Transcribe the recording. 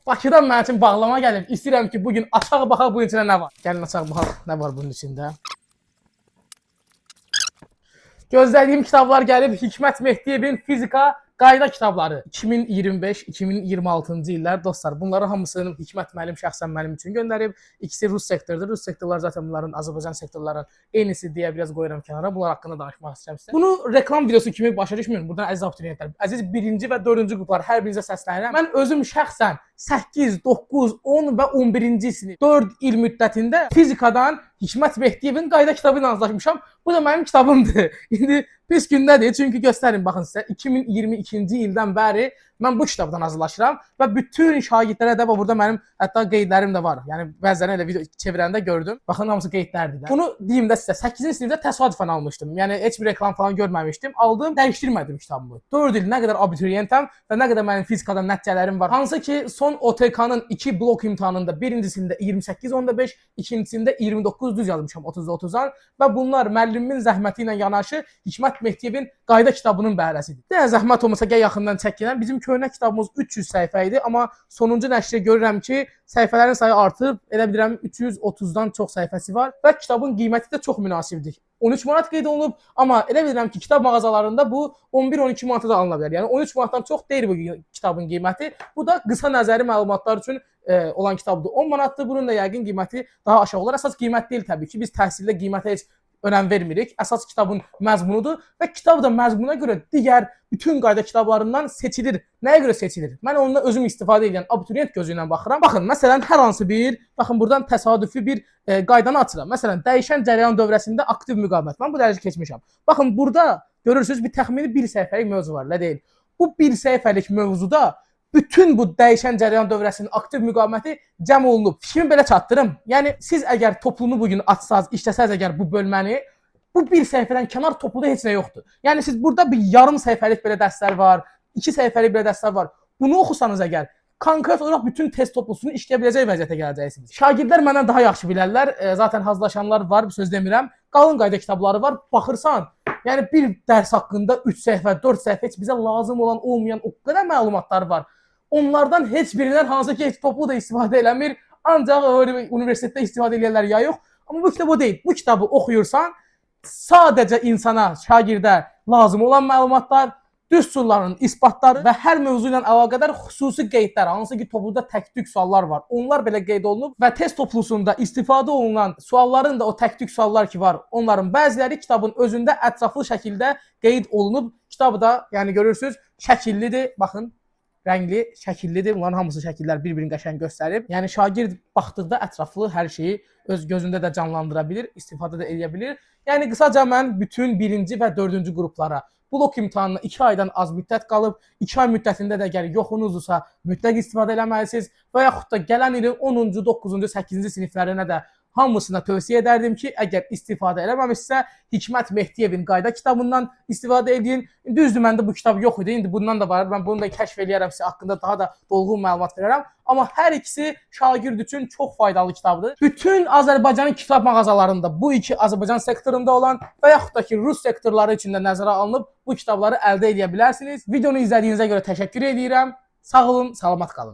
Bakıdan mənim üçün bağlama gəlib. İstəyirəm ki, bugün açaq baxaq bunun içində nə var. Gəlin açaq baxaq nə var bunun içində. Gözlədiyim kitablar gəlib. Hikmət Mehdiyevin fizika qayda kitabları. 2025-2026-cı illər dostlar. Bunların hamısını Hikmət müəllim şəxsən mənim üçün göndərib. İkisi rus sektordur. Rus sektorlar zaten bunların Azərbaycan sektorlarının eynisi deyə biraz qoyuram kənara. Bunlar haqqında danışmaq istəyirəm sizə. Bunu reklam videosu kimi başa düşmürəm. Buradan əziz abituriyentlər, əziz 1-ci və 4-cü qruplar hər birinizə səslənirəm. Mən özüm şəxsən 8, 9, 10 və 11-ci sinif 4 il müddətində fizikadan Hikmət Mehdiyevin qayda kitabı ilə anlaşmışam. Bu da mənim kitabımdır. İndi pis gündədir. Çünki göstərin baxın sizə 2022-ci ildən bəri mən bu kitabdan hazırlaşıram və bütün şagirdlərə də burada mənim hətta qeydlərim də var. Yəni bəzən elə video çevirəndə gördüm. Baxın hamısı qeydlərdir də. Bunu deyim də sizə 8-ci sinifdə təsadüfən almışdım. Yəni heç bir reklam falan görməmişdim. Aldım, dəyişdirmədim kitabımı. 4 il nə qədər abituriyentam və nə qədər mənim fizikadan nəticələrim var. Hansı ki son OTK-nın 2 blok imtahanında birincisində 28.5, ikincisində 29 düz yazmışam 30-30-dan və bunlar müəllimin zəhməti ilə yanaşı Hikmət Mehdiyevin qayda kitabının bəhrəsidir. Də zəhmət olmasa gəl yaxından çəkinəm. Bizim köhnə kitabımız 300 səhifə idi, amma sonuncu nəşrdə görürəm ki, səhifələrin sayı artıb, elə bilirəm 330-dan çox səhifəsi var və kitabın qiyməti də çox münasibdir. 13 manat qeyd olunub, amma elə bilirəm ki, kitab mağazalarında bu 11-12 manata da alına bilər. Yəni 13 manatdan çox deyil bu kitabın qiyməti. Bu da qısa nəzəri məlumatlar üçün olan kitabdır. 10 manatdır. Bunun da yəqin qiyməti daha aşağı olar. Əsas qiymət deyil təbii ki. Biz təhsildə qiymətə heç önəm vermirik. Əsas kitabın məzmunudur və kitab da məzmununa görə digər bütün qayda kitablarından seçilir. Nəyə görə seçilir? Mən onunla özüm istifadə edən abituriyent gözü ilə baxıram. Baxın, məsələn, hər hansı bir, baxın buradan təsadüfi bir qaydanı açıram. Məsələn, dəyişən cərəyan dövrəsində aktiv müqavimət. Mən bu dərəcə keçmişəm. Baxın, burada görürsünüz bir təxmini 1 səhifəlik mövzu var, elə deyil. Bu 1 səhifəlik mövzuda bütün bu dəyişən cərəyan dövrəsinin aktiv müqaviməti cəm olunub. Fikrimi belə çatdırım. Yəni siz əgər toplunu bugün açsaz, işləsəz əgər bu bölməni, bu 1 səhifədən kənar topluda heç nə yoxdur. Yəni siz burada bir yarım səhifəlik belə dərslər var, 2 səhifəlik belə dərslər var. Bunu oxusanız əgər konkret olaraq bütün test toplusunu işləyə biləcək vəziyyətə gələcəksiniz. Şagirdlər məndən daha yaxşı bilərlər. Zaten hazırlaşanlar var, söz demirəm. Qalın qayda kitabları var. Baxırsan, yəni bir dərs haqqında 3 səhifə, 4 səhifə heç bizə lazım olan, olmayan o qədər məlumatlar var. Onlardan heç birindən hansı ki heç toplu da istifadə eləmir, ancaq universitetdə istifadə edirlər ya yox. Amma bu kitab o deyil. Bu kitabı oxuyursan, sadəcə insana, şagirdə lazım olan məlumatlar, düsturların isbatları və hər mövzu ilə əlaqədar xüsusi qeydlər, hansı ki topluda tək-tük suallar var. Onlar belə qeyd olunub və test toplusunda istifadə olunan sualların da o tək-tük suallar ki var, onların bəziləri kitabın özündə ətraflı şəkildə qeyd olunub. Kitabı da, yəni görürsüz, şəkillidir. Baxın, rəngli, şəkillidir. Bunların hamısı şəkillər bir-birini qəşəng göstərib. Yəni şagird baxdıqda ətraflı hər şeyi öz gözündə də canlandıra bilir, istifadə də edə bilir. Yəni qısaca mən bütün 1-ci və 4-cü qruplara blok imtahanına 2 aydan az müddət qalıb, 2 ay müddətində də əgər yoxunuzdursa mütləq istifadə eləməlisiniz və yaxud da gələn ilin 10-cu, 9-cu, 8-ci siniflərinə də hamısına tövsiyə edərdim ki, əgər istifadə eləməmişsə, Hikmət Mehdiyevin qayda kitabından istifadə edin. Düzdür, məndə bu kitab yox idi, indi bundan da var. Mən bunu da kəşf eləyərəm, sizə haqqında daha da dolğun məlumat verərəm. Amma hər ikisi şagird üçün çox faydalı kitabdır. Bütün Azərbaycanın kitab mağazalarında bu iki Azərbaycan sektorunda olan və yaxud da ki, Rus sektorları üçün də nəzərə alınıb bu kitabları əldə edə bilərsiniz. Videonu izlədiyinizə görə təşəkkür edirəm. Sağ olun, salamat qalın.